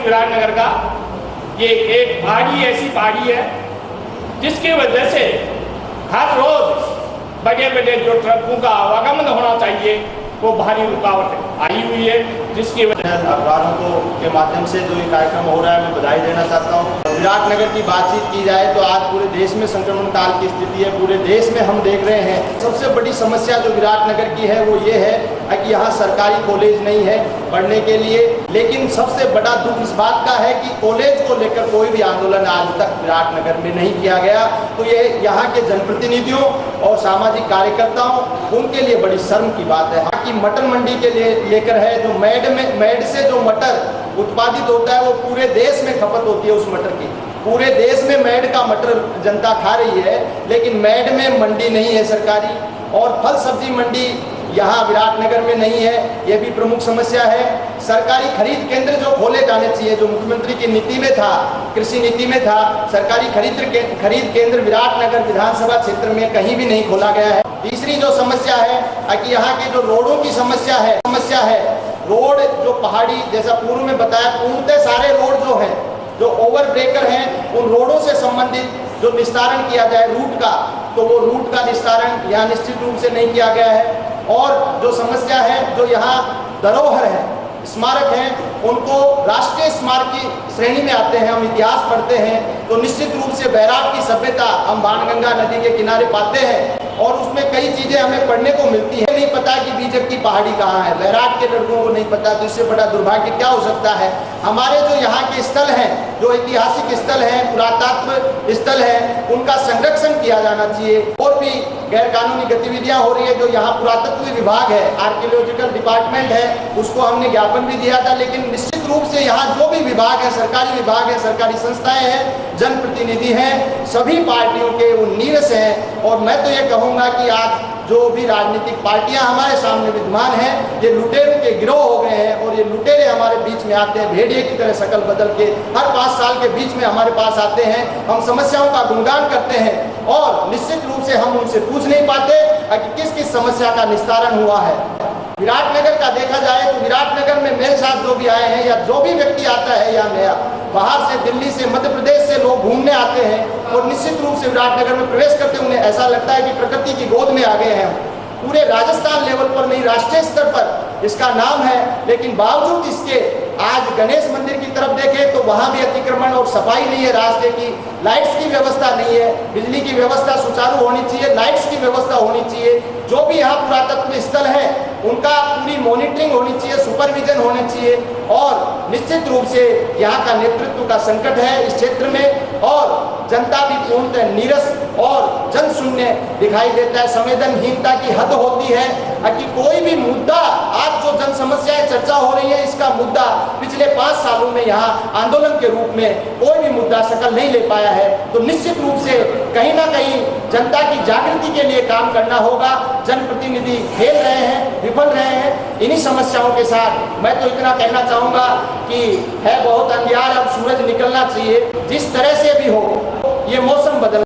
विराटनगर का ये एक पहाड़ी ऐसी पहाड़ी है जिसकी वजह से हर रोज बड़े बड़े जो ट्रकों का आवागमन होना चाहिए वो भारी रुकावट आई हुई है, जिसकी वजह अखबारों को के माध्यम से जो ये कार्यक्रम हो रहा है मैं बधाई देना चाहता हूँ। विराटनगर की बातचीत की जाए तो आज पूरे देश में संक्रमण काल की स्थिति है। पूरे देश में हम देख रहे हैं सबसे बड़ी समस्या जो विराटनगर की है वो ये है कि यहाँ सरकारी कॉलेज नहीं है पढ़ने के लिए। लेकिन सबसे बड़ा दुख इस बात का है कि कॉलेज को लेकर कोई भी आंदोलन आज तक विराटनगर में नहीं किया गया। तो ये यहाँ के जनप्रतिनिधियों और सामाजिक कार्यकर्ताओं उनके लिए बड़ी शर्म की बात है। कि मटर मंडी के लिए लेकर है जो मेड से जो मटर उत्पादित होता है वो पूरे देश में खपत होती है। उस मटर की पूरे देश में मेड का मटर जनता खा रही है, लेकिन मेड में मंडी नहीं है सरकारी। और फल सब्जी मंडी यहाँ विराटनगर में नहीं है, यह भी प्रमुख समस्या है। सरकारी खरीद केंद्र जो खोले जाने चाहिए, जो मुख्यमंत्री की नीति में था, कृषि नीति में था, सरकारी खरीद केंद्र विराटनगर विधानसभा क्षेत्र में कहीं भी नहीं खोला गया है। तीसरी जो समस्या है कि यहाँ के जो रोडों की समस्या है रोड जो पहाड़ी जैसा पूर्व में बताया, पूर्णतः सारे रोड जो हैं जो ओवर ब्रेकर हैं उन रोडों से संबंधित जो निस्तारण किया जाए रूट का, तो वो रूट का निस्तारण यहाँ निश्चित रूप से नहीं किया गया है। और जो समस्या है जो यहाँ धरोहर है, स्मारक हैं, उनको राष्ट्रीय स्मारक की श्रेणी में आते हैं। हम इतिहास पढ़ते हैं तो निश्चित रूप से बैराग की सभ्यता हम बाणगंगा नदी के किनारे पाते हैं और उसमें कई चीजें हमें पढ़ने को मिलती है। नहीं पता कि बीजक की पहाड़ी कहाँ है, बैराग के लड़कों को नहीं पता, तो इससे बड़ा दुर्भाग्य क्या हो सकता है। हमारे जो यहाँ के स्थल हैं, जो ऐतिहासिक स्थल हैं, पुरातत्व स्थल हैं, उनका संरक्षण किया जाना चाहिए। और भी गैर कानूनी गतिविधियां हो रही है जो यहाँ पुरातत्व विभाग है, आर्कियोलॉजिकल डिपार्टमेंट है, उसको हमने ज्ञापन भी दिया था। लेकिन निश्चित रूप से यहाँ जो भी विभाग है, सरकारी संस्थाएं हैं, जनप्रतिनिधि हैं, सभी पार्टियों के वो नीरस हैं। और मैं तो ये कहूँगा कि आज जो भी राजनीतिक पार्टियां हमारे सामने विद्यमान हैं, ये लुटेरों के गिरोह हो गए हैं और ये लुटेरे हमारे बीच में आते हैं, भेड़िए की तरह शकल बदल के हर 5 साल के बीच में हमारे पास आते हैं। हम समस्याओं का गुणगान करते हैं और निश्चित रूप से हम उनसे पूछ नहीं पाते कि किस किस समस्या का निस्तारण हुआ है। विराटनगर का देखा जाए तो विराटनगर में मेरे साथ जो भी आए हैं या जो भी व्यक्ति आता है या नया बाहर से, दिल्ली से, मध्य प्रदेश से लोग घूमने आते हैं और निश्चित रूप से विराटनगर में प्रवेश करते उन्हें ऐसा लगता है कि प्रकृति की गोद में आ गए हैं। पूरे राजस्थान लेवल पर नहीं, राष्ट्रीय स्तर पर इसका नाम है। लेकिन बावजूद इसके आज गणेश मंदिर की तरफ देखें तो वहाँ भी अतिक्रमण और सफाई नहीं है, रास्ते की लाइट्स की व्यवस्था नहीं है, बिजली की व्यवस्था सुचारू होनी चाहिए, लाइट्स की व्यवस्था होनी चाहिए। जो भी यहाँ पुरातत्व स्थल है उनका पूरी मॉनिटरिंग होनी चाहिए, सुपरविजन होने चाहिए। और निश्चित रूप से यहाँ का नेतृत्व का संकट है इस क्षेत्र में और जनता भी पूर्णतः नीरस और जनशून्य दिखाई देता है। संवेदनहीनता की हद होती है कि कोई भी मुद्दा, आज जो जन समस्याएं चर्चा हो रही है, इसका मुद्दा पिछले 5 सालों में यहाँ आंदोलन के रूप में कोई भी मुद्दा शकल नहीं ले पाया है। तो निश्चित रूप से कहीं ना कहीं जनता की जागृति के लिए काम करना होगा। जनप्रतिनिधि खेल रहे हैं, विफल रहे हैं इन्हीं समस्याओं के साथ। मैं तो इतना कहना चाहूँगा कि है बहुत अंधियार, अब सूरज निकलना चाहिए। जिस तरह से भी हो ये मौसम बदल